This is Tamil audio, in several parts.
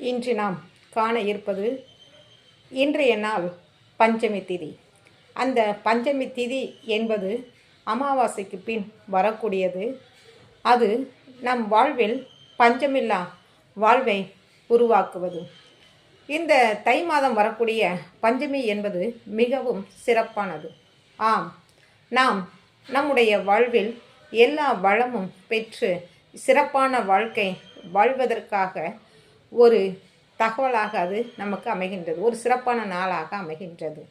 இன்று நாம் காண இருப்பது இன்றைய நாள் பஞ்சமி திதி. அந்த பஞ்சமி திதி என்பது அமாவாசைக்கு பின் வரக்கூடியது. அது நம் வாழ்வில் பஞ்சமில்லா வாழ்வை உருவாக்குவது. இந்த தை மாதம் வரக்கூடிய பஞ்சமி என்பது மிகவும் சிறப்பானது. ஆம், நாம் நம்முடைய வாழ்வில் எல்லா வளமும் பெற்று சிறப்பான வாழ்க்கை வாழ்வதற்காக ஒரு தகவலாக அது நமக்கு அமைகின்றது, ஒரு சிறப்பான நாளாக அமைகின்றது.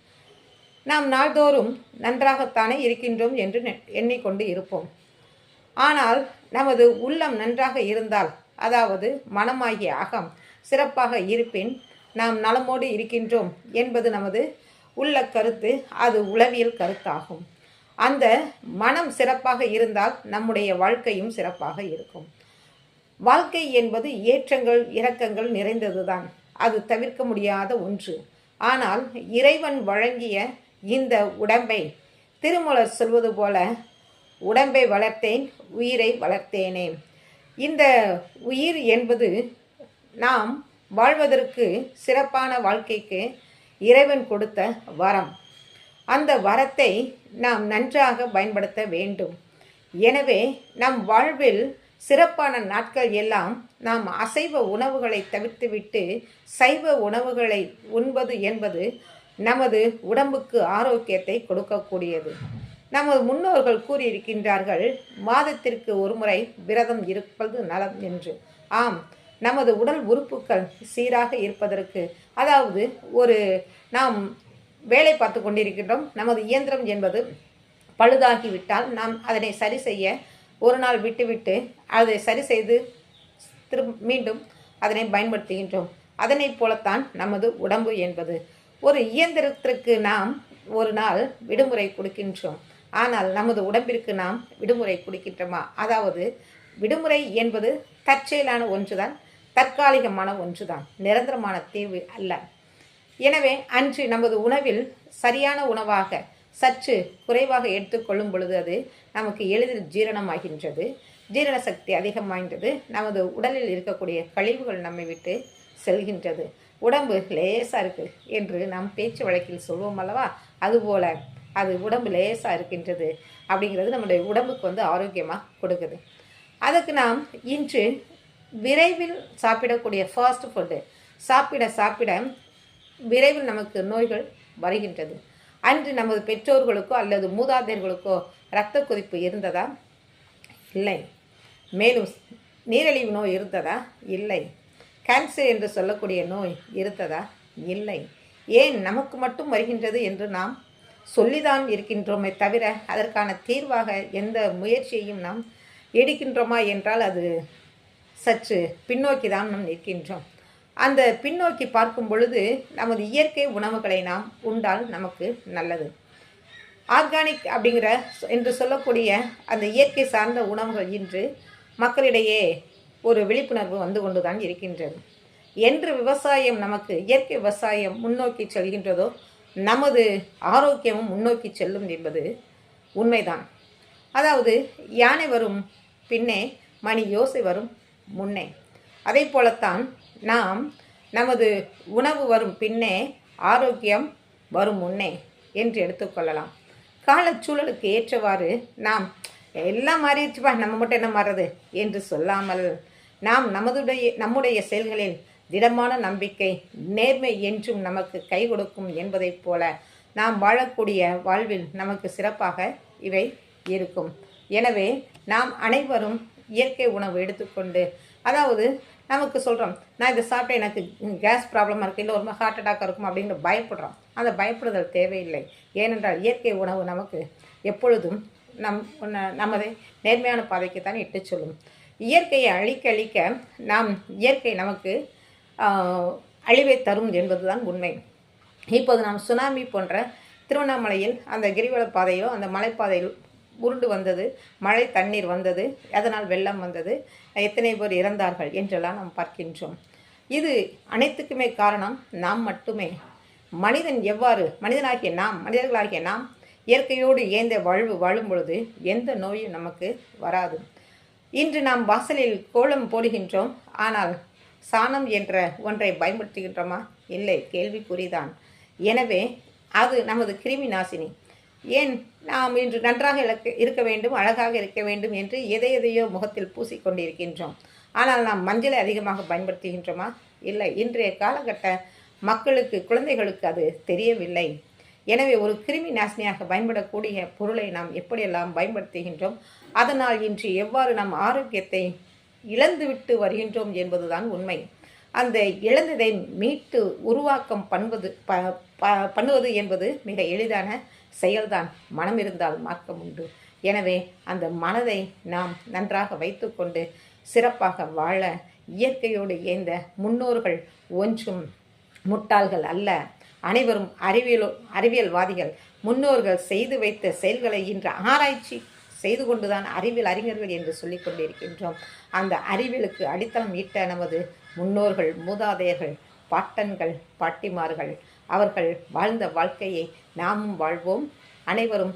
நாம் நாள்தோறும் நன்றாகத்தானே இருக்கின்றோம் என்று எண்ணிக்கொண்டு இருப்போம். ஆனால் நமது உள்ளம் நன்றாக இருந்தால், அதாவது மனமாகிய அகம் சிறப்பாக இருப்பின் நாம் நலமோடு இருக்கின்றோம் என்பது நமது உள்ள கருத்து. அது உளவியல் கருத்தாகும். அந்த மனம் சிறப்பாக இருந்தால் நம்முடைய வாழ்க்கையும் சிறப்பாக இருக்கும். வாழ்க்கை என்பது ஏற்றங்கள் இறக்கங்கள் நிறைந்ததுதான். அது தவிர்க்க முடியாத ஒன்று. ஆனால் இறைவன் வழங்கிய இந்த உடம்பை, திருமூலர் சொல்வது போல, உடம்பை வளர்த்தேன் உயிரை வளர்த்தேனே. இந்த உயிர் என்பது நாம் வாழ்வதற்கு, சிறப்பான வாழ்க்கைக்கு இறைவன் கொடுத்த வரம். அந்த வரத்தை நாம் நன்றாக பயன்படுத்த வேண்டும். எனவே நம் வாழ்வில் சிறப்பான நாட்கள் எல்லாம் நாம் அசைவ உணவுகளை தவிர்த்துவிட்டு சைவ உணவுகளை உண்பது என்பது நமது உடம்புக்கு ஆரோக்கியத்தை கொடுக்கக்கூடியது. நமது முன்னோர்கள் கூறியிருக்கின்றார்கள், மாதத்திற்கு ஒரு முறை விரதம் இருப்பது நலம் என்று. ஆம், நமது உடல் உறுப்புகள் சீராக இருப்பதற்கு, அதாவது நாம் வேலை பார்த்து கொண்டிருக்கின்றோம், நமது இயந்திரம் என்பது பழுதாகிவிட்டால் நாம் அதனை சரி செய்ய ஒரு நாள் விட்டுவிட்டு அதை சரி செய்து மீண்டும் அதனை பயன்படுத்துகின்றோம். அதனை போலத்தான் நமது உடம்பு என்பது. ஒரு இயந்திரத்திற்கு நாம் ஒரு நாள் விடுமுறை கொடுக்கின்றோம். ஆனால் நமது உடம்பிற்கு நாம் விடுமுறை கொடுக்கின்றோமா? அதாவது விடுமுறை என்பது தற்செயலான ஒன்றுதான், தற்காலிகமான ஒன்றுதான், நிரந்தரமான தீர்வு அல்ல. எனவே அன்று நமது உணவில் சரியான உணவாக சற்று குறைவாக எடுத்துக்கொள்ளும் பொழுது அது நமக்கு எளிதில் ஜீரணமாகின்றது. ஜீரண சக்தி அதிகம் வாய்ந்தது. நமது உடலில் இருக்கக்கூடிய கழிவுகள் நம்மை விட்டு செல்கின்றது. உடம்பு லேசாக இருக்குது என்று நாம் பேச்சு வழக்கில் சொல்வோம் அல்லவா? அதுபோல் அது உடம்பு லேசாக இருக்கின்றது அப்படிங்கிறது நம்முடைய உடம்புக்கு ஆரோக்கியமாக கொடுக்குது. அதுக்கு நாம் இன்று விரைவில் சாப்பிடக்கூடிய ஃபாஸ்ட் ஃபுட்டு சாப்பிட விரைவில் நமக்கு நோய்கள் வருகின்றது. அன்று நமது பெற்றோர்களுக்கோ அல்லது மூதாதையர்களுக்கோ இரத்த கொதிப்பு இருந்ததா? இல்லை. மேலும் நீரிழிவு நோய் இருந்ததா? இல்லை. கேன்சர் என்று சொல்லக்கூடிய நோய் இருந்ததா? இல்லை. ஏன் நமக்கு மட்டும் வருகின்றது என்று நாம் சொல்லிதான் இருக்கின்றோமே தவிர அதற்கான தீர்வாக எந்த முயற்சியையும் நாம் எடுக்கின்றோமா என்றால் அது சற்று பின்னோக்கி தான் நாம் நிற்கின்றோம். அந்த பின்னோக்கி பார்க்கும் பொழுது நமது இயற்கை உணவுகளை நாம் உண்டால் நமக்கு நல்லது. ஆர்கானிக் அப்படிங்கிற என்று சொல்லக்கூடிய அந்த இயற்கை சார்ந்த உணவுகள் இன்று மக்களிடையே ஒரு விழிப்புணர்வு வந்து கொண்டு தான் இருக்கின்றது. என்று விவசாயம் நமக்கு, இயற்கை விவசாயம் முன்னோக்கி செல்கின்றதோ நமது ஆரோக்கியமும் முன்னோக்கி செல்லும் என்பது உண்மைதான். அதாவது யானை வரும் பின்னே மணி யோசை வரும் முன்னே. அதை போலத்தான் நாம் நமது உணவு வரும் பின்னே ஆரோக்கியம் வரும் முன்னே என்று எடுத்துக்கொள்ளலாம். காலச்சூழலுக்கு ஏற்றவாறு நாம் எல்லாம் மாறிடுச்சுப்பா, நம்ம மட்டும் என்ன மாறுறது என்று சொல்லாமல் நாம் நம்முடைய செயல்களில் திடமான நம்பிக்கை, நேர்மை என்றும் நமக்கு கை கொடுக்கும் என்பதைப் போல நாம் வாழக்கூடிய வாழ்வில் நமக்கு சிறப்பாக இவை இருக்கும். எனவே நாம் அனைவரும் இயற்கை உணவு எடுத்துக்கொண்டு, அதாவது நமக்கு சொல்கிறோம், நான் இதை சாப்பிட்டேன் எனக்கு கேஸ் ப்ராப்ளமாக இருக்குது, இல்லை ஒரு ஹார்ட் அட்டாக் இருக்கும் அப்படின்னு பயப்படுறோம். அந்த பயப்படுதல் தேவையில்லை. ஏனென்றால் இயற்கை உணவு நமக்கு எப்பொழுதும் நமது நேர்மையான பாதைக்கு தான் இட்டு சொல்லும். இயற்கையை அழிக்க நாம் இயற்கை நமக்கு அழிவை தரும் என்பதுதான் உண்மை. இப்போது நாம் சுனாமி போன்ற திருவண்ணாமலையில் அந்த கிரிவல பாதையோ அந்த மலைப்பாதையில் உருண்டு வந்தது, மழை தண்ணீர் வந்தது, அதனால் வெள்ளம் வந்தது, எத்தனை பேர் இறந்தார்கள் என்றெல்லாம் நாம் பார்க்கின்றோம். இது அனைத்துக்குமே காரணம் நாம் மட்டுமே. மனிதர்களாகிய நாம் இயற்கையோடு ஏந்த வாழும் பொழுது எந்த நோயும் நமக்கு வராது. இன்று நாம் வாசலில் கோலம் போடுகின்றோம், ஆனால் சாணம் என்ற ஒன்றை பயன்படுத்துகின்றோமா? இல்லை, கேள்விக்குறிதான். எனவே அது நமது கிருமி நாசினி. ஏன் நாம் இன்று நன்றாக இருக்க வேண்டும், அழகாக இருக்க வேண்டும் என்று எதையோ முகத்தில் பூசிக்கொண்டிருக்கின்றோம். ஆனால் நாம் மஞ்சளை அதிகமாக பயன்படுத்துகின்றோமா? இல்லை. இன்றைய காலகட்ட மக்களுக்கு, குழந்தைகளுக்கு அது தெரியவில்லை. எனவே ஒரு கிருமி நாசினியாக பயன்படக்கூடிய பொருளை நாம் எப்படியெல்லாம் பயன்படுத்துகின்றோம், அதனால் இன்று எவ்வாறு நாம் ஆரோக்கியத்தை இழந்துவிட்டு வருகின்றோம் என்பதுதான் உண்மை. அந்த இழந்ததை மீட்டு உருவாக்கம் பண்ணுவது என்பது மிக எளிதான செயல்தான். மனம் இருந்தால் மார்க்கம் உண்டு. எனவே அந்த மனதை நாம் நன்றாக வைத்துக்கொண்டு சிறப்பாக வாழ இயற்கையோடு இயைந்த முன்னோர்கள் ஒன்றும் முட்டாள்கள் அல்ல. அனைவரும் அறிவியல்வாதிகள். முன்னோர்கள் செய்து வைத்த செயல்களை இன்று ஆராய்ச்சி செய்து கொண்டுதான் அறிவியல் அறிஞர்கள் என்று சொல்லிக் கொண்டிருக்கின்றோம். அந்த அறிவியலுக்கு அடித்தளம் ஈட்ட நமது முன்னோர்கள், மூதாதையர்கள், பாட்டன்கள், பாட்டிமார்கள் அவர்கள் வாழ்ந்த வாழ்க்கையை நாமும் வாழ்வோம். அனைவரும்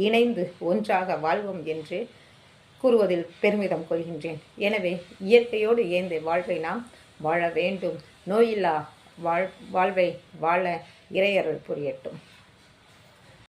இணைந்து ஒன்றாக வாழ்வோம் என்று கூறுவதில் பெருமிதம் கொள்கின்றேன். எனவே இயற்கையோடு இயைந்த வாழ்வை நாம் வாழ வேண்டும். நோயில்லா வாழ்வை வாழ இறையருள் புரியட்டும்.